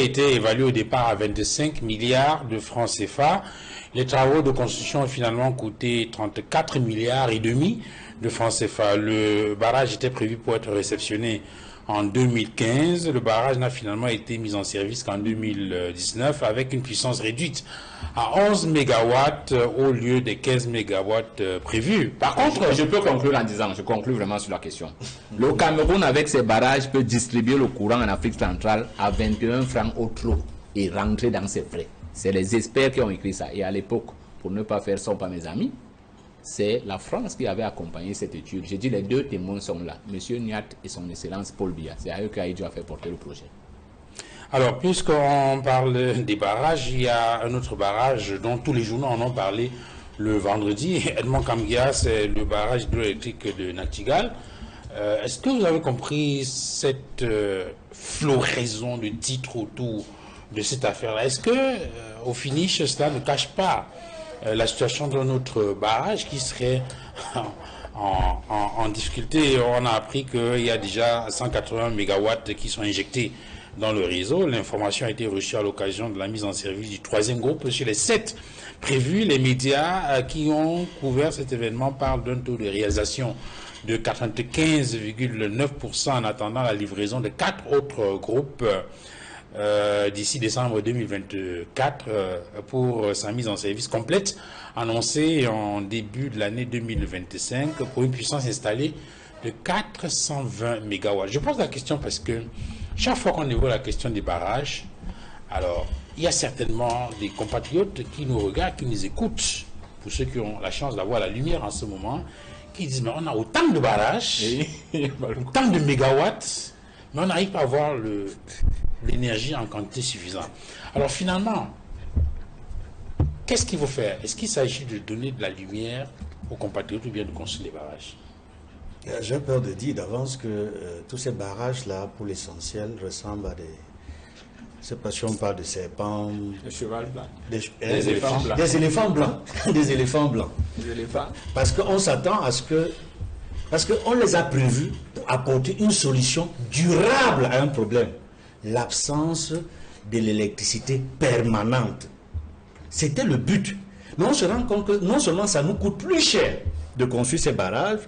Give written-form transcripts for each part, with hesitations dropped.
était évalué au départ à 25 milliards de francs CFA. Les travaux de construction ont finalement coûté 34 milliards et demi de francs CFA. Le barrage était prévu pour être réceptionné en 2015. Le barrage n'a finalement été mis en service qu'en 2019 avec une puissance réduite à 11 mégawatts au lieu des 15 mégawatts prévus. Par contre, je peux conclure en disant, je conclue vraiment sur la question. Le Cameroun, avec ses barrages, peut distribuer le courant en Afrique centrale à 21 francs au trou et rentrer dans ses frais. C'est les experts qui ont écrit ça. Et à l'époque, pour ne pas faire son pas mes amis, c'est la France qui avait accompagné cette étude. J'ai dit les deux témoins sont là, M. Niat et son Excellence Paul Biya. C'est à eux qu'Aïdjo a fait porter le projet. Alors, puisqu'on parle des barrages, il y a un autre barrage dont tous les journaux en ont parlé le vendredi. Edmond Kamgia, c'est le barrage hydroélectrique de Nachtigal. Est-ce que vous avez compris cette floraison de titres autour de cette affaire-là? Est-ce que, au finish, cela ne cache pas la situation de notre barrage qui serait en difficulté? On a appris qu'il y a déjà 180 mégawatts qui sont injectés dans le réseau. L'information a été reçue à l'occasion de la mise en service du troisième groupe sur les 7 prévus. Les médias qui ont couvert cet événement parlent d'un taux de réalisation de 95,9% en attendant la livraison de 4 autres groupes d'ici décembre 2024 pour sa mise en service complète, annoncée en début de l'année 2025 pour une puissance installée de 420 MW. Je pose la question parce que chaque fois qu'on évoque la question des barrages, alors il y a certainement des compatriotes qui nous regardent, qui nous écoutent, pour ceux qui ont la chance d'avoir la lumière en ce moment, qui disent mais on a autant de barrages, autant de mégawatts, mais on n'arrive pas à avoir l'énergie en quantité suffisante. Alors finalement, qu'est-ce qu'il faut faire? Est-ce qu'il s'agit de donner de la lumière aux compatriotes ou bien de construire des barrages? J'ai peur de dire d'avance que tous ces barrages-là, pour l'essentiel, ressemblent à des... Je ne sais pas si on parle de serpents... Des chevaux blancs. Des éléphants blancs. Des éléphants blancs. Des éléphants blancs. Des éléphants. Parce qu'on s'attend à ce que... Parce qu'on les a prévus pour apporter une solution durable à un problème. L'absence de l'électricité permanente. C'était le but. Mais on se rend compte que non seulement ça nous coûte plus cher de construire ces barrages,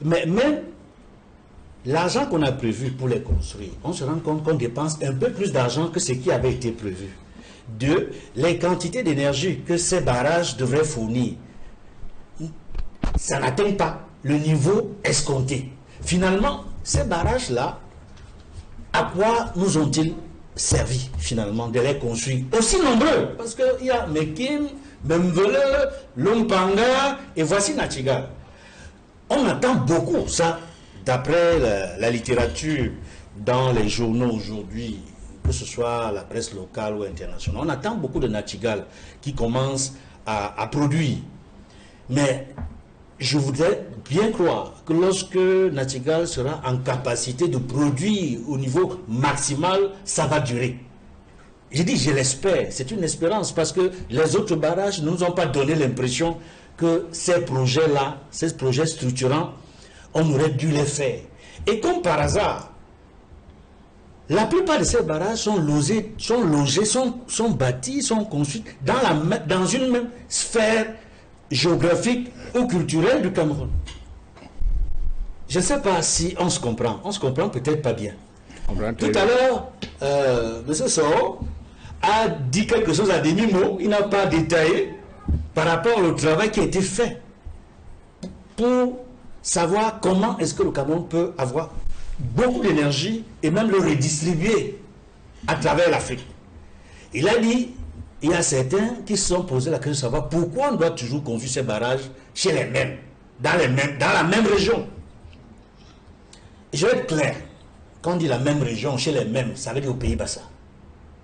mais même l'argent qu'on a prévu pour les construire, on se rend compte qu'on dépense un peu plus d'argent que ce qui avait été prévu. Deux, les quantités d'énergie que ces barrages devraient fournir, ça n'atteint pas le niveau escompté. Finalement, ces barrages-là, à quoi nous ont-ils servi finalement de les construire aussi nombreux? Parce qu'il y a Mekim, Memvele, Lumpanga et voici Nachtigal. On attend beaucoup, ça, d'après la littérature dans les journaux aujourd'hui, que ce soit la presse locale ou internationale. On attend beaucoup de Nachtigal qui commence à produire. Mais je voudrais bien croire que lorsque Nachtigal sera en capacité de produire au niveau maximal, ça va durer. Je dis, je l'espère, c'est une espérance, parce que les autres barrages ne nous ont pas donné l'impression que ces projets-là, ces projets structurants, on aurait dû les faire. Et comme par hasard, la plupart de ces barrages sont logés, sont bâtis, sont construits dans une même sphère géographique ou culturelle du Cameroun. Je ne sais pas si on se comprend. On se comprend peut-être pas bien. Tout à l'heure, M. Soro a dit quelque chose à demi-mot. Il n'a pas détaillé par rapport au travail qui a été fait pour savoir comment est-ce que le Cameroun peut avoir beaucoup d'énergie et même le redistribuer à travers l'Afrique. Il a dit, il y a certains qui se sont posé la question de savoir pourquoi on doit toujours construire ces barrages chez les mêmes, dans la même région. Et je vais être clair, quand on dit la même région, chez les mêmes, ça veut dire au Pays-Bassa.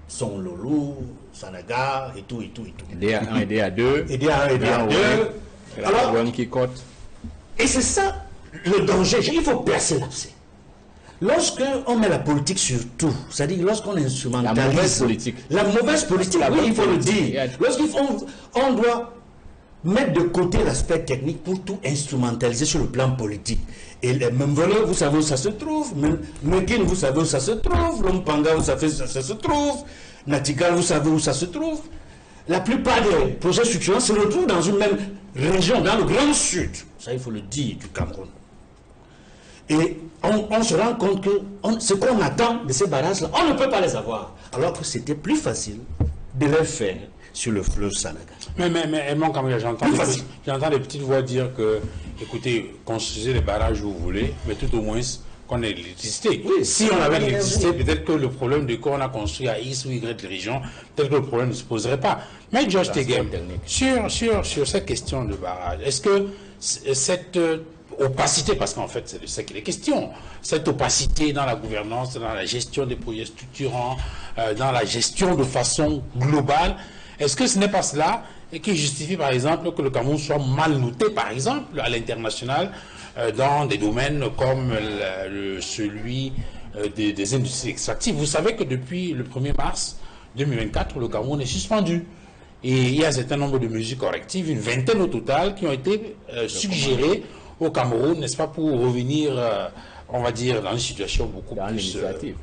Son Lolo, Sanaga et tout, et tout, et tout. DA1 et DA2. Et DA1 et DA2. Alors, et c'est ça le danger. Il faut percer l'abcès. Lorsqu'on met la politique sur tout, c'est-à-dire lorsqu'on instrumentalise... La mauvaise politique. La mauvaise politique, oui, il faut le dire. Lorsqu'on doit mettre de côté l'aspect technique pour tout instrumentaliser sur le plan politique. Et les Membele, vous savez où ça se trouve. Mekin, vous savez où ça se trouve. Lompanga, vous savez où ça se trouve. Natikal, vous savez où ça se trouve. La plupart des projets structurants se retrouvent dans une même région, dans le Grand Sud. Ça, il faut le dire, du Cameroun. Et on se rend compte que ce qu'on attend de ces barrages-là, on ne peut pas les avoir. Alors que c'était plus facile de les faire sur le fleuve Sanaga. Mais mon camarade, j'entends des petites voix dire que, écoutez, construisez les barrages où vous voulez, mais tout au moins qu'on ait l'électricité. Oui, si on avait l'électricité, peut-être que le problème de qu'on a construit à X ou Y région, peut-être que le problème ne se poserait pas. Mais Georges Tegem, sur cette question de barrage, est-ce que cette opacité, parce qu'en fait c'est de ça qu'il est question, cette opacité dans la gouvernance, dans la gestion des projets structurants, dans la gestion de façon globale, est-ce que ce n'est pas cela qui justifie par exemple que le Cameroun soit mal noté par exemple à l'international dans des domaines comme celui des industries extractives? Vous savez que depuis le 1er mars 2024, le Cameroun est suspendu. Et il y a un certain nombre de mesures correctives, une vingtaine au total, qui ont été suggérées au Cameroun, n'est-ce pas, pour revenir, on va dire, dans une situation beaucoup plus...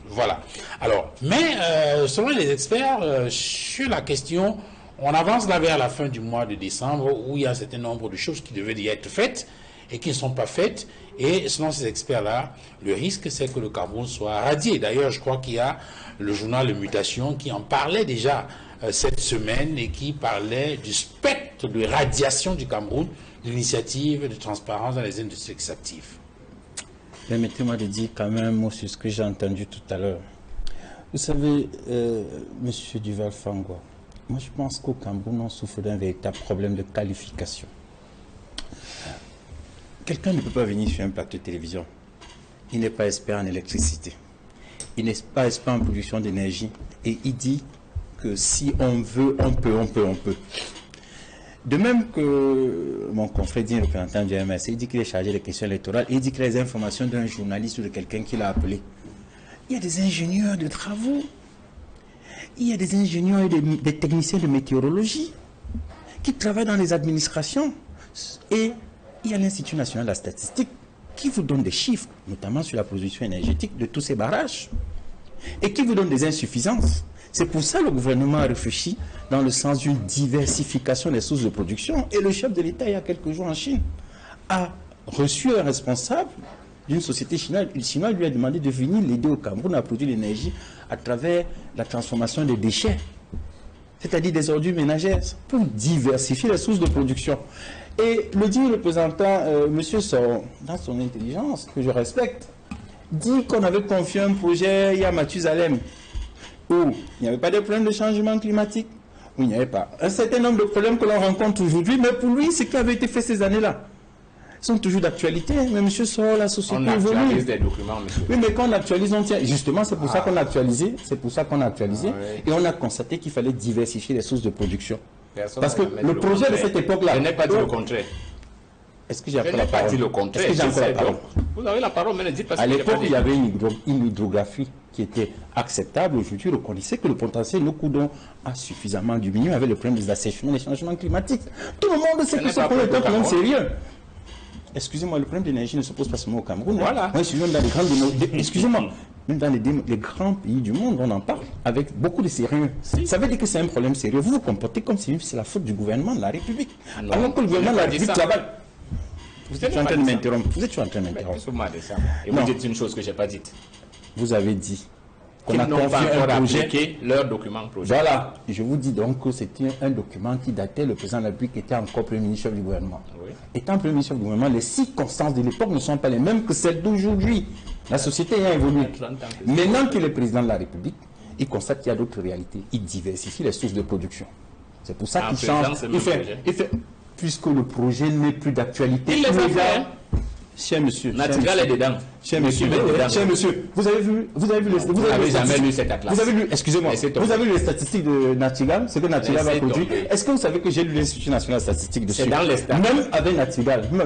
voilà. Alors, mais selon les experts, sur la question, on avance là vers la fin du mois de décembre, où il y a un certain nombre de choses qui devaient y être faites et qui ne sont pas faites. Et selon ces experts-là, le risque, c'est que le Cameroun soit radié. D'ailleurs, je crois qu'il y a le journal Le Mutation qui en parlait déjà cette semaine et qui parlait du spectre de radiation du Cameroun, de l'initiative de transparence dans les industries extractives. Permettez-moi de dire quand même un mot sur ce que j'ai entendu tout à l'heure. Vous savez, Monsieur Duval-Fangwa, moi je pense qu'au Cameroun, on souffre d'un véritable problème de qualification. Quelqu'un ne peut pas venir sur un plateau de télévision. Il n'est pas expert en électricité. Il n'est pas expert en production d'énergie. Et il dit que si on veut, on peut. De même que mon confrère dit, le représentant du MSC, il dit qu'il est chargé des questions électorales, il dit qu'il a les informations d'un journaliste ou de quelqu'un qui l'a appelé. Il y a des ingénieurs de travaux, il y a des ingénieurs et des techniciens de météorologie qui travaillent dans les administrations. Et il y a l'Institut national de la statistique qui vous donne des chiffres, notamment sur la production énergétique de tous ces barrages, et qui vous donne des insuffisances. C'est pour ça que le gouvernement a réfléchi dans le sens d'une diversification des sources de production. Et le chef de l'État, il y a quelques jours en Chine, a reçu un responsable d'une société chinoise. Le Chinois lui a demandé de venir l'aider au Cameroun à produire l'énergie à travers la transformation des déchets, c'est-à-dire des ordures ménagères, pour diversifier les sources de production. Et le dit représentant, monsieur Soro, dans son intelligence, que je respecte, dit qu'on avait confié un projet, il y a Mathusalem, où il n'y avait pas de problème de changement climatique, où il n'y avait pas un certain nombre de problèmes que l'on rencontre aujourd'hui, mais pour lui, ce qui avait été fait ces années-là sont toujours d'actualité. Mais M. Soro, la société évolue. On actualise des documents, monsieur. Oui, mais quand on actualise, on tient. Justement, c'est pour ça qu'on a actualisé. C'est pour ça qu'on a actualisé. Et on a constaté qu'il fallait diversifier les sources de production. Parce que le projet de cette époque-là... Je n'ai pas dit le contraire. Est-ce que j'ai encore la parole? Je n'ai pas dit le contraire. Est-ce que j'ai encore la parole? Vous avez la parole, mais ne dites pas ça. À l'époque, il y avait une hydrographie qui était acceptable. Aujourd'hui, on reconnaissait que le potentiel no Coudon a suffisamment diminué avec le problème des assèchements, des changements climatiques. Tout le monde sait que ce problème est un problème sérieux. Excusez-moi, le problème d'énergie ne se pose pas seulement au Cameroun. Voilà. Moi, je suis même dans les grands... Excusez-moi. Même dans les grands pays du monde, on en parle avec beaucoup de sérieux. Si. Ça veut dire que c'est un problème sérieux. Vous vous comportez comme si c'est la faute du gouvernement de la République. Non, alors que le gouvernement de la République travaille. Vous êtes en train de m'interrompre. Vous êtes en train de m'interrompre. Et vous dites une chose que je n'ai pas dite. Vous avez dit qu'on a confié un projet, leur document projet. Voilà. Je vous dis donc que c'était un document qui datait, le président de la République était encore Premier ministre du gouvernement. Oui. Étant Premier ministre du gouvernement, les circonstances de l'époque ne sont pas les mêmes que celles d'aujourd'hui. La société a évolué. Maintenant qu'il est président de la République, il constate qu'il y a d'autres réalités. Il diversifie les sources de production. C'est pour ça qu'il change. Il fait, puisque le projet n'est plus d'actualité. Il les a fait. Cher monsieur. Nathigal est dedans. Cher monsieur, vous avez vu jamais lu cet atlas. Vous avez lu, excusez-moi, vous avez lu les statistiques de Nathigal, ce que Nathigal va produire. Est-ce que vous savez que j'ai lu l'Institut national de la statistique dessus? C'est dans les stats. Même avec Nathigal, nous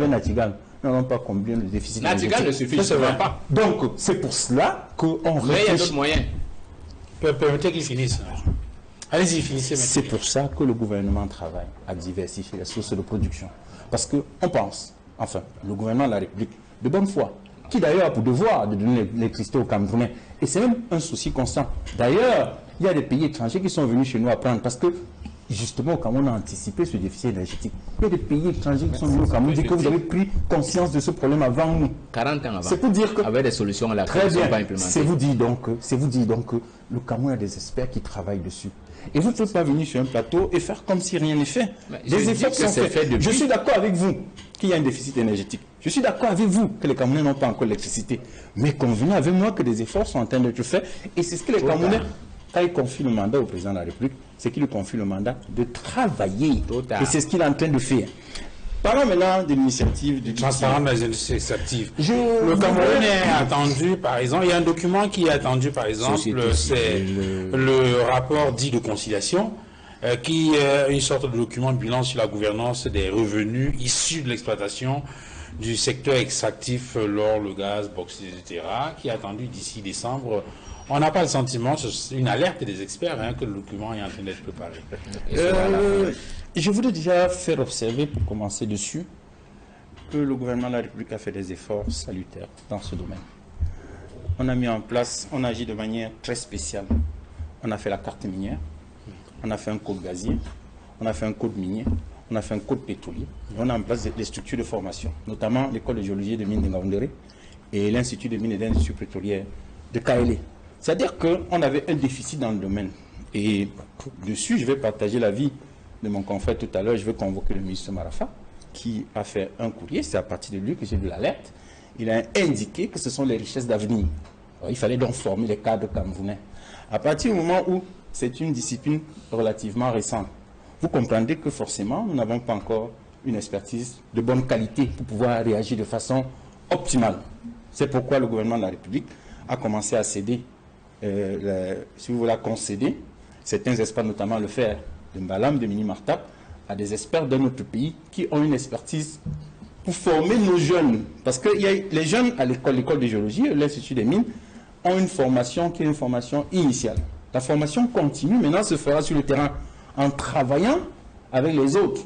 n'avons pas combien de déficit. Nathigal ne suffit pas. Donc, c'est pour cela qu'on réfléchit. Mais il y a d'autres moyens. Permettez qu'il finisse. Allez-y, finissez. C'est pour ça que le gouvernement travaille à diversifier les sources de production. Parce qu'on pense, enfin, le gouvernement de la République, de bonne foi, qui d'ailleurs a pour devoir de donner l'électricité aux Camerounais. Et c'est même un souci constant. D'ailleurs, il y a des pays étrangers qui sont venus chez nous apprendre parce que, justement, au Cameroun, on a anticipé ce déficit énergétique. Il y a des pays étrangers qui sont venus au Cameroun dire que vous avez pris conscience de ce problème avant nous. 40 ans avant. C'est pour dire que... Avec des solutions à la très bien. Pas implémentées. C'est vous dire donc que le Cameroun a des experts qui travaillent dessus. Et vous ne pouvez pas venir sur un plateau et faire comme si rien n'est fait. Des efforts sont faits. Je suis d'accord avec vous qu'il y a un déficit énergétique. Je suis d'accord avec vous que les Camerounais n'ont pas encore l'électricité. Mais convenez avec moi que des efforts sont en train d'être faits. Et c'est ce que les Camerounais, quand ils confient le mandat au président de la République, c'est qu'il lui confie le mandat de travailler. Et c'est ce qu'il est en train de faire. Parlons maintenant de l'initiative du transparent dans les initiatives. Le Cameroun est attendu, par exemple, il y a un document qui est attendu, par exemple, c'est le rapport dit de conciliation, qui est une sorte de document de bilan sur la gouvernance des revenus issus de l'exploitation du secteur extractif, l'or, le gaz, bauxite, etc., qui est attendu d'ici décembre. On n'a pas le sentiment, c'est une alerte des experts, que le document est en train d'être préparé. Je voudrais déjà faire observer, pour commencer dessus, que le gouvernement de la République a fait des efforts salutaires dans ce domaine. On a mis en place, on a agi de manière très spéciale. On a fait la carte minière, on a fait un code gazier, on a fait un code minier, on a fait un code pétrolier. On a en place des structures de formation, notamment l'école de géologie et de mines de Ngaoundéré et l'Institut de mines et d'industrie pétrolière de Kaélé. C'est-à-dire qu'on avait un déficit dans le domaine. Et dessus, je vais partager l'avis de mon confrère tout à l'heure. Je vais convoquer le ministre Marafa, qui a fait un courrier. C'est à partir de lui que j'ai vu l'alerte. Il a indiqué que ce sont les richesses d'avenir. Il fallait donc former les cadres camerounais. À partir du moment où c'est une discipline relativement récente, vous comprendrez que forcément, nous n'avons pas encore une expertise de bonne qualité pour pouvoir réagir de façon optimale. C'est pourquoi le gouvernement de la République a commencé à céder, si vous voulez, à concéder certains experts, notamment le fer de Mbalam, de Mini Martap, à des experts de notre pays qui ont une expertise pour former nos jeunes. Parce que les jeunes à l'école de géologie, l'Institut des mines, ont une formation qui est une formation initiale. La formation continue, maintenant, se fera sur le terrain en travaillant avec les autres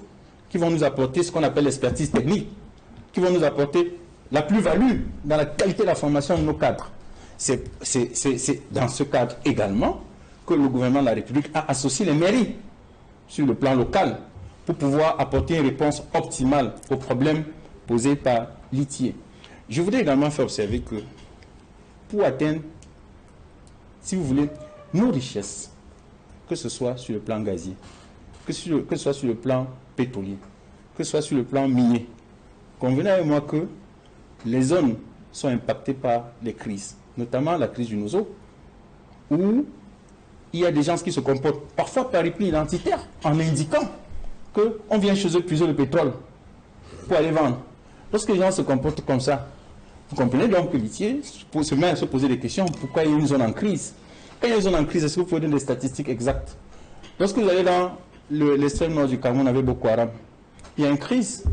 qui vont nous apporter ce qu'on appelle l'expertise technique, qui vont nous apporter la plus-value dans la qualité de la formation de nos cadres. C'est dans ce cadre également que le gouvernement de la République a associé les mairies sur le plan local pour pouvoir apporter une réponse optimale aux problèmes posés par l'ITIE. Je voudrais également faire observer que pour atteindre, si vous voulez, nos richesses, que ce soit sur le plan gazier, que ce soit sur le plan pétrolier, que ce soit sur le plan minier, convenez avec moi que les zones sont impactées par les crises, notamment la crise du Nozo, où il y a des gens qui se comportent parfois par repli identitaire en indiquant qu'on vient chez eux puiser le pétrole pour aller vendre. Lorsque les gens se comportent comme ça, vous comprenez donc que l'ITIE se met à se poser des questions. Pourquoi il y a une zone en crise? Quand il y a une zone en crise, est-ce que vous pouvez donner des statistiques exactes? Lorsque vous allez dans l'extrême nord du Cameroun avec Boko Haram, il y a une crise.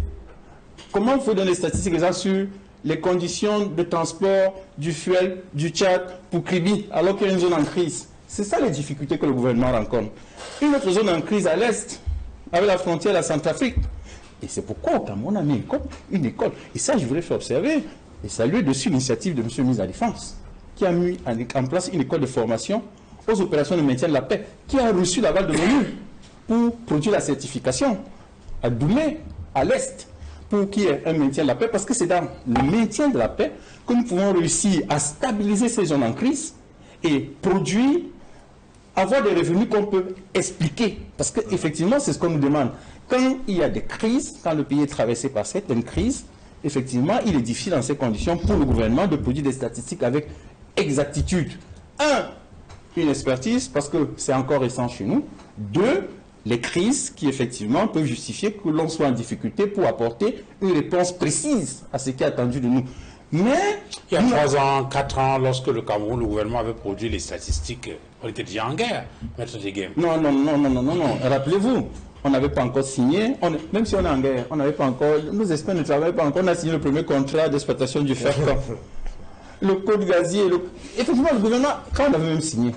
Comment vous pouvez donner des statistiques exactes sur les conditions de transport du fuel du Tchad pour Kribi alors qu'il y a une zone en crise? C'est ça les difficultés que le gouvernement rencontre. Une autre zone en crise à l'est, avec la frontière de la Centrafrique. Et c'est pourquoi au Cameroun, on a mis une école. Et ça, je voulais faire observer et saluer dessus l'initiative de M. le ministre de la Défense, qui a mis en place une école de formation aux opérations de maintien de la paix, qui a reçu l'aval de l'ONU pour produire la certification à Doumé, à l'est, pour qu'il y ait un maintien de la paix, parce que c'est dans le maintien de la paix que nous pouvons réussir à stabiliser ces zones en crise et produire, avoir des revenus qu'on peut expliquer. Parce qu'effectivement, c'est ce qu'on nous demande. Quand il y a des crises, quand le pays est traversé par certaines crises, effectivement, il est difficile dans ces conditions pour le gouvernement de produire des statistiques avec exactitude. Une expertise, parce que c'est encore récent chez nous. 2, les crises qui, effectivement, peuvent justifier que l'on soit en difficulté pour apporter une réponse précise à ce qui est attendu de nous. Mais il y a 3 ans, 4 ans, lorsque le Cameroun, le gouvernement avait produit les statistiques, on était déjà en guerre, maître de game. Non. Rappelez-vous, on n'avait pas encore signé, même si on est en guerre, on n'avait pas encore, nos experts ne travaillaient pas encore, on a signé le premier contrat d'exploitation du fer. Le code gazier, effectivement, le gouvernement, quand on avait même signé,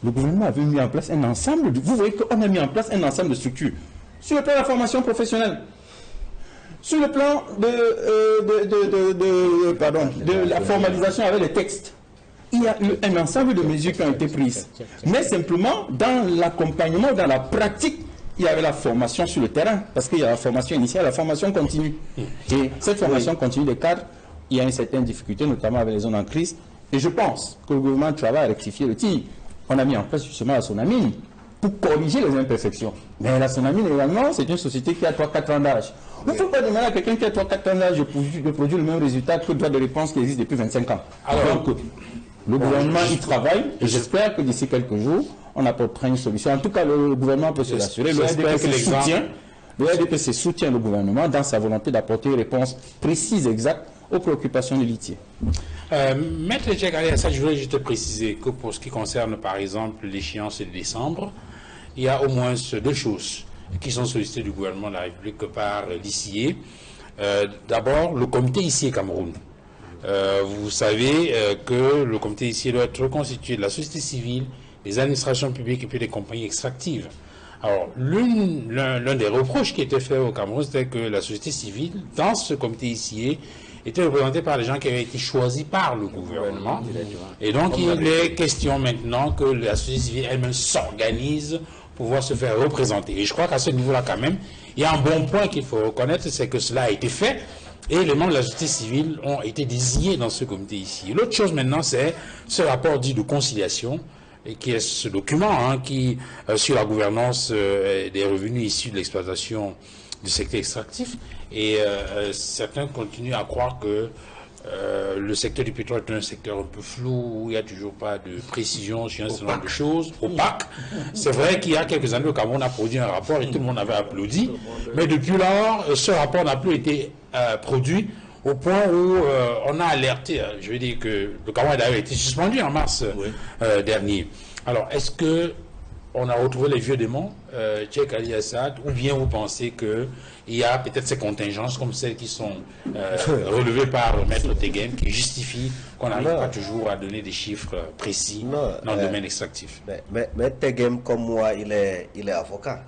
le gouvernement avait mis en place un ensemble, vous voyez qu'on a mis en place un ensemble de structures, sur le plan de la formation professionnelle, Sur le plan de la formalisation avec les textes, il y a eu un ensemble de mesures qui ont été prises. Mais simplement, dans l'accompagnement, dans la pratique, il y avait la formation sur le terrain, parce qu'il y a la formation initiale, la formation continue. Et cette formation continue des cadres, il y a une certaine difficulté, notamment avec les zones en crise. Et je pense que le gouvernement travaille à rectifier le tir. On a mis en place justement la Sonamine pour corriger les imperfections. Mais la Sonamine également, c'est une société qui a 3-4 ans d'âge. Il ne faut pas demander à quelqu'un qui a 3-4 ans d'âge de produire le même résultat que le droit de réponse qui existe depuis 25 ans. Alors, donc, le gouvernement y travaille et j'espère que d'ici quelques jours, on apportera une solution. En tout cas, le gouvernement peut se l'assurer. Le RDPC soutient le gouvernement dans sa volonté d'apporter une réponse précise, exacte aux préoccupations du litier. Maître Cheikh Ali Assad, je voulais juste préciser que pour ce qui concerne par exemple l'échéance de décembre, il y a au moins deux choses qui sont sollicitées du gouvernement de la République par l'ICIE. D'abord, le comité ICIE Cameroun. Vous savez que le comité ICIE doit être reconstitué de la société civile, des administrations publiques et puis des compagnies extractives. Alors, l'un des reproches qui était fait au Cameroun, c'était que la société civile, dans ce comité ICIE, était représentée par des gens qui avaient été choisis par le gouvernement. Et donc, il est question maintenant que la société civile elle-même s'organise pour pouvoir se faire représenter. Et je crois qu'à ce niveau-là, quand même, il y a un bon point qu'il faut reconnaître, c'est que cela a été fait. Et les membres de la société civile ont été désignés dans ce comité ici. L'autre chose maintenant, c'est ce rapport dit de conciliation, et qui est ce document qui, sur la gouvernance des revenus issus de l'exploitation du secteur extractif. Et certains continuent à croire que le secteur du pétrole est un secteur un peu flou, où il n'y a toujours pas de précision sur un certain nombre de choses, opaque. C'est vrai qu'il y a quelques années, le Cameroun a produit un rapport et tout le monde avait applaudi. Mais depuis lors, ce rapport n'a plus été produit au point où on a alerté. Je veux dire que le Cameroun a d'ailleurs été suspendu en mars dernier. Alors, est-ce que on a retrouvé les vieux démons, Cheikh Ali Assad, ou bien vous pensez qu'il y a peut-être ces contingences comme celles qui sont relevées par Maître Teghem qui justifient qu'on n'arrive pas toujours à donner des chiffres précis dans le domaine extractif? Mais Teghem, comme moi, il est avocat.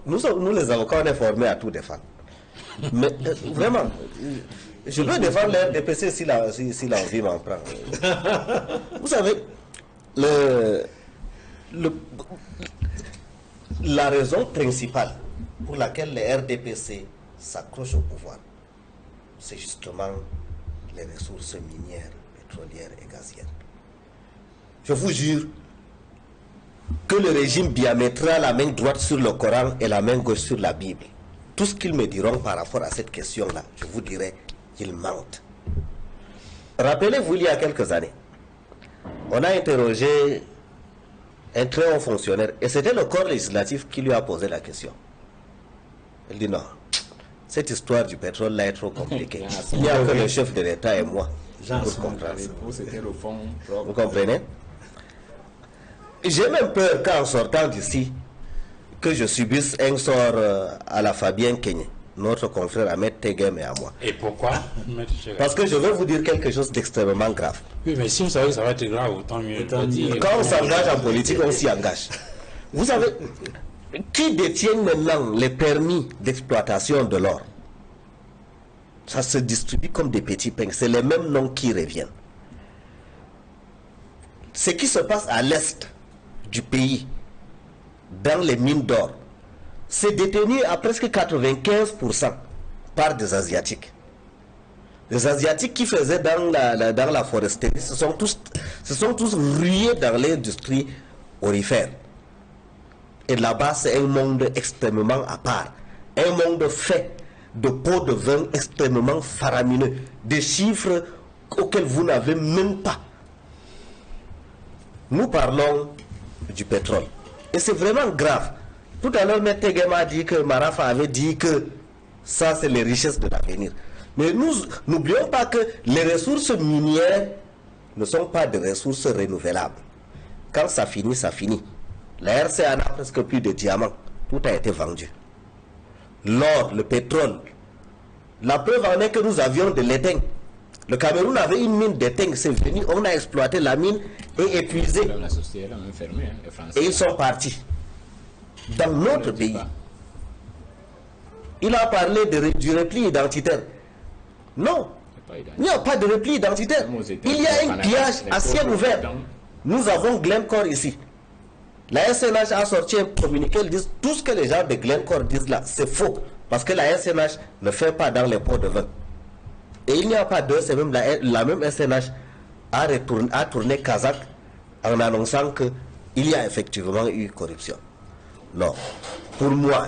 Nous les avocats, on est formés à tout défendre. Mais vraiment, je peux défendre le RDPC si la envie m'en prend. Vous savez, la raison principale pour laquelle le RDPC s'accroche au pouvoir, c'est justement les ressources minières, pétrolières et gazières. Je vous jure que le régime bien mettra la main droite sur le Coran et la main gauche sur la Bible. Tout ce qu'ils me diront par rapport à cette question-là, je vous dirai qu'ils mentent. Rappelez-vous, il y a quelques années, on a interrogé un très haut fonctionnaire, et c'était le corps législatif qui lui a posé la question. Il dit non, cette histoire du pétrole là est trop compliquée. Il n'y a que le chef de l'État et moi pour comprendre ça. Vous comprenez? J'ai même peur qu'en sortant d'ici, que je subisse un sort à la Fabien Kenyé, notre confrère Ahmed Teghem et à moi. Et pourquoi? Parce que je veux vous dire quelque chose d'extrêmement grave. Oui, mais si vous savez que ça va être grave, autant mieux. Quand on s'engage en politique, on s'y engage. Vous savez, qui détient maintenant les permis d'exploitation de l'or? Ça se distribue comme des petits pains. C'est les mêmes noms qui reviennent. Ce qui se passe à l'est du pays, dans les mines d'or, c'est détenu à presque 95% par des Asiatiques. Les Asiatiques qui faisaient dans la foresterie, se sont tous rués dans l'industrie aurifère. Et là-bas, c'est un monde extrêmement à part. Un monde fait de pots de vin extrêmement faramineux. Des chiffres auxquels vous n'avez même pas. Nous parlons du pétrole. Et c'est vraiment grave. Tout à l'heure, M. Teghem a dit que Marafa avait dit que ça, c'est les richesses de l'avenir. Mais nous n'oublions pas que les ressources minières ne sont pas des ressources renouvelables. Quand ça finit, ça finit. La RCA n'a presque plus de diamants. Tout a été vendu. L'or, le pétrole. La preuve en est que nous avions de l'étain. Le Cameroun avait une mine d'étain. C'est venu, on a exploité la mine et épuisé. La société a même fermé, les Français. Et ils sont partis. Dans notre pays. Il a parlé du repli identitaire. Non, il n'y a pas de repli identitaire. Il y a un pillage à ciel ouvert. Nous avons Glencore ici. La SNH a sorti un communiqué, ils disent tout ce que les gens de Glencore disent là, c'est faux. Parce que la SNH ne fait pas dans les pots de vin. Et il n'y a pas 2 semaines, la même SNH a tourné Kazakh en annonçant qu'il y a effectivement eu corruption. Non. Pour moi,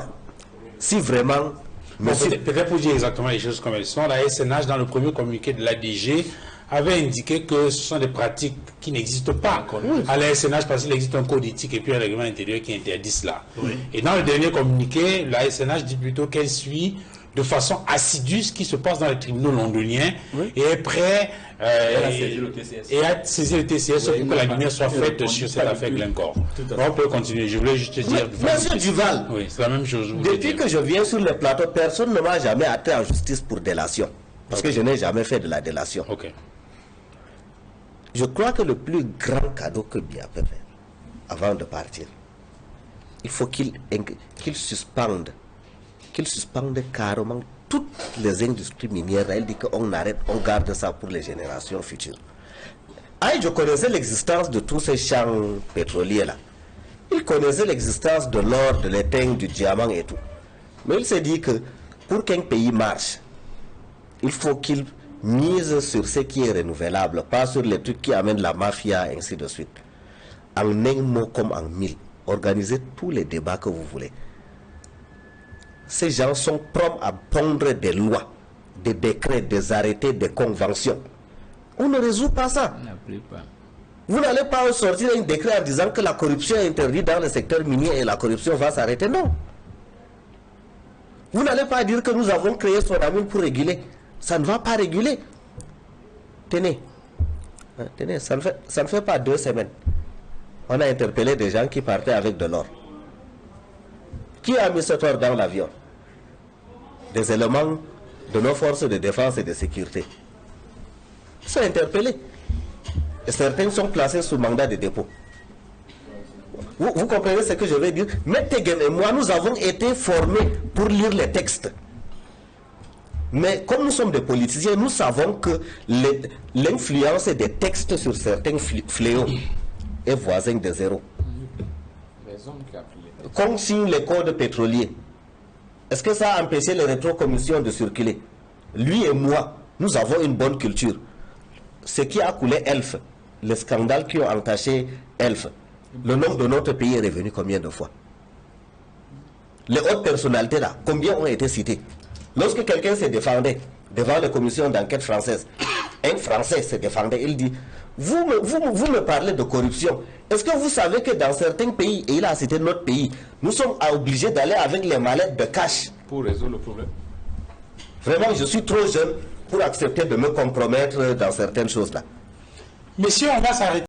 si vraiment... Peut-être pour dire exactement les choses comme elles sont, la SNH, dans le premier communiqué de l'ADG, avait indiqué que ce sont des pratiques qui n'existent pas à la SNH parce qu'il existe un code éthique et puis un règlement intérieur qui interdit cela. Oui. Et dans le dernier communiqué, la SNH dit plutôt qu'elle suit de façon assidue ce qui se passe dans les tribunaux londoniens et est prêt à saisir le TCS pour que la lumière soit faite sur cette affaire Glencore. On peut continuer. Je voulais juste te dire... Monsieur Duval, oui, c'est la même chose. Depuis que je viens sur le plateau, personne ne m'a jamais atteint en justice pour délation. Parce que je n'ai jamais fait de la délation. Je crois que le plus grand cadeau que Biya peut faire, avant de partir, il faut qu'il suspende carrément toutes les industries minières. Elle dit qu'on arrête, on garde ça pour les générations futures. Je connaissais l'existence de tous ces champs pétroliers-là. Il connaissait l'existence de l'or, de l'étain, du diamant et tout. Mais il s'est dit que pour qu'un pays marche, il faut qu'il mise sur ce qui est renouvelable, pas sur les trucs qui amènent la mafia, ainsi de suite. En un mot comme en 1000, organisez tous les débats que vous voulez. Ces gens sont prompts à pondre des lois, des décrets, des arrêtés, des conventions. On ne résout pas ça. Vous n'allez pas sortir un décret en disant que la corruption est interdite dans le secteur minier et la corruption va s'arrêter. Non. Vous n'allez pas dire que nous avons créé Sonamine pour réguler. Ça ne va pas réguler. Tenez, ça ne fait pas 2 semaines. On a interpellé des gens qui partaient avec de l'or. Qui a mis cet or dans l'avion? Des éléments de nos forces de défense et de sécurité. Ils sont interpellés. Et certains sont placés sous mandat de dépôt. Vous comprenez ce que je veux dire? Mettegen et moi, nous avons été formés pour lire les textes. Mais comme nous sommes des politiciens, nous savons que l'influence des textes sur certains fléaux est voisin de zéro. Qu'on signe les codes pétroliers, est-ce que ça a empêché les rétrocommissions de circuler? Lui et moi, nous avons une bonne culture. Ce qui a coulé Elf, les scandales qui ont entaché Elf, le nom de notre pays est revenu combien de fois? Les hautes personnalités là, combien ont été citées? Lorsque quelqu'un se défendait devant les commissions d'enquête françaises, un Français se défendait, il dit, vous me parlez de corruption. Est-ce que vous savez que dans certains pays, et il a cité notre pays, nous sommes obligés d'aller avec les mallettes de cash pour résoudre le problème? Vraiment, je suis trop jeune pour accepter de me compromettre dans certaines choses là. Messieurs, on va s'arrêter.